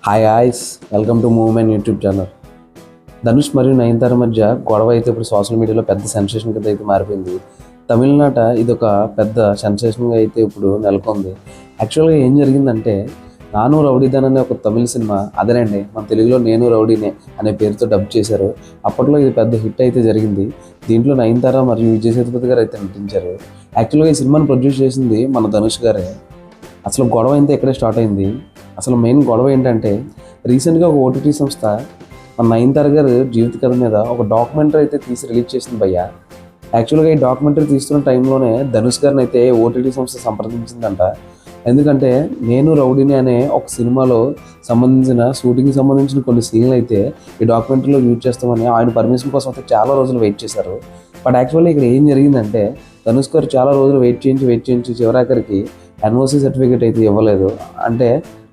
Hi guys, welcome to movement YouTube channel. Dhanush మరియు నయనతార మధ్య గొడవ అయితే ఇప్పుడు సోషల్ మీడియాలో పెద్ద సెన్సేషన్ కింద అయితే మారిపోయింది. తమిళనాట ఇది ఒక పెద్ద సెన్సేషన్గా అయితే ఇప్పుడు నెలకొంది. యాక్చువల్గా ఏం జరిగిందంటే, నాను రౌడీదన్ అనే ఒక తమిళ సినిమా, అదేనండి మన తెలుగులో నేను రౌడీనే అనే పేరుతో డబ్ చేశారు. అప్పట్లో ఇది పెద్ద హిట్ అయితే జరిగింది. దీంట్లో నయనతార మరియు విజయ్ సేతుపతి గారు అయితే నటించారు. యాక్చువల్గా ఈ సినిమాని ప్రొడ్యూస్ చేసింది మన ధనుష్ గారే. అసలు గొడవ అయితే ఎక్కడే స్టార్ట్ అయింది. అసలు మెయిన్ గొడవ ఏంటంటే, రీసెంట్గా ఒక ఓటీటీ సంస్థ మన నయనతార గారు జీవిత కథ మీద ఒక డాక్యుమెంటరీ అయితే తీసి రిలీజ్ చేసింది భయ్య. యాక్చువల్గా ఈ డాక్యుమెంటరీ తీస్తున్న టైంలోనే ధనుష్ గారిని అయితే ఓటీటీ సంస్థ సంప్రదించిందంట. ఎందుకంటే నేను రౌడీని అనే ఒక సినిమాలో షూటింగ్కి సంబంధించిన కొన్ని సీన్లు అయితే ఈ డాక్యుమెంటరీలో యూజ్ చేస్తామని ఆయన పర్మిషన్ కోసం అయితే చాలా రోజులు వెయిట్ చేశారు. బట్ యాక్చువల్లీ ఇక్కడ ఏం జరిగిందంటే, ధనుష్ గారు చాలా రోజులు వెయిట్ చేయించి చివరాఖరికి ఎన్ఓసి సర్టిఫికేట్ అయితే ఇవ్వలేదు. అంటే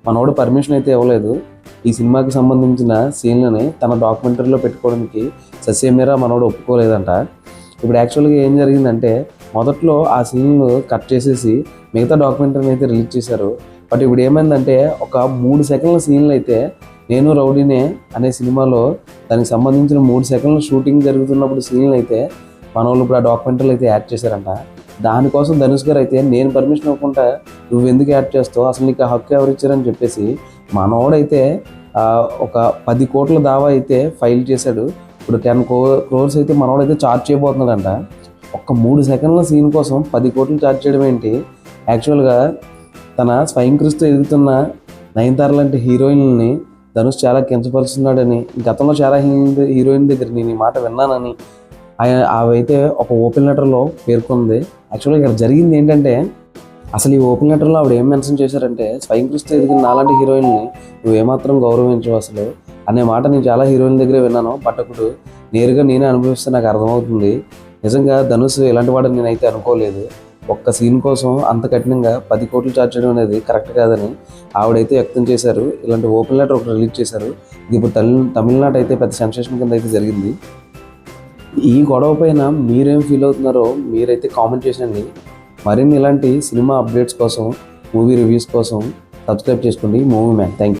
మనోడు పర్మిషన్ అయితే ఇవ్వలేదు. ఈ సినిమాకి సంబంధించిన సీన్లని తన డాక్యుమెంటరీలో పెట్టుకోవడానికి ససేమీరా మనోడు ఒప్పుకోలేదంట. ఇప్పుడు యాక్చువల్గా ఏం జరిగిందంటే, మొదట్లో ఆ సీన్లు కట్ చేసేసి మిగతా డాక్యుమెంటరీని అయితే రిలీజ్ చేశారు. బట్ ఇప్పుడు ఏమైందంటే, ఒక 3 సెకండ్ల సీన్లు అయితే నేను రౌడీనే అనే సినిమాలో దానికి సంబంధించిన 3 సెకండ్ల షూటింగ్ జరుగుతున్నప్పుడు సీన్లు అయితే మన వాళ్ళు ఇప్పుడు ఆ డాక్యుమెంటరీలు అయితే యాడ్ చేశారంట. దానికోసం ధనుష్ గారు అయితే, నేను పర్మిషన్ ఇవ్వకుండా నువ్వు ఎందుకు యాడ్ చేస్తావు, అసలు నీకు ఆ హక్కు ఎవరు ఇచ్చారని చెప్పేసి మనోడైతే ఒక 10 కోట్ల దావా అయితే ఫైల్ చేశాడు. ఇప్పుడు 10 crores అయితే మనోడైతే ఛార్జ్ చేయబోతున్నాడంట. ఒక్క 3 సెకండ్ల సీన్ కోసం 10 కోట్లు ఛార్జ్ చేయడం ఏంటి? యాక్చువల్గా తన స్వయం కృషితో ఎదుగుతున్న నయనతార లాంటి హీరోయిన్ని ధనుష్ చాలా కించపరుస్తున్నాడని, గతంలో చాలా హీరోయిన్ దగ్గర నేను ఈ మాట విన్నానని అవైతే ఒక ఓపెన్ లెటర్లో పేర్కొంది. యాక్చువల్గా ఇక్కడ జరిగింది ఏంటంటే, అసలు ఈ ఓపెన్ లెటర్లో ఆవిడ ఏం మెన్షన్ చేశారంటే, స్వయం కృషితో ఎదిగిన నాలాంటి హీరోయిన్ని నువ్వు ఏమాత్రం గౌరవించవు అసలు అనే మాట నేను చాలా హీరోయిన్ దగ్గరే విన్నాను. బట్ అప్పుడు నేరుగా నేనే అనుభవిస్తే నాకు అర్థమవుతుంది. నిజంగా ధనుష్ ఇలాంటి వాడని నేనైతే అనుకోలేదు. ఒక్క సీన్ కోసం అంత కఠినంగా 10 కోట్లు ఛార్జ్ చేయడం అనేది కరెక్ట్ కాదని ఆవిడైతే వ్యక్తం చేశారు. ఇలాంటి ఓపెన్ లెటర్ ఒకటి రిలీజ్ చేశారు. ఇది ఇప్పుడు తమిళనాడు అయితే పెద్ద సెన్సేషన్ కింద అయితే జరిగింది. ఈ గొడవ పైన మీరేం ఫీల్ అవుతున్నారో మీరైతే కామెంట్ చేసండి. మరిన్ని ఇలాంటి సినిమా అప్డేట్స్ కోసం, మూవీ రివ్యూస్ కోసం సబ్స్క్రైబ్ చేసుకోండి మూవీ మ్యాన్. Thank you.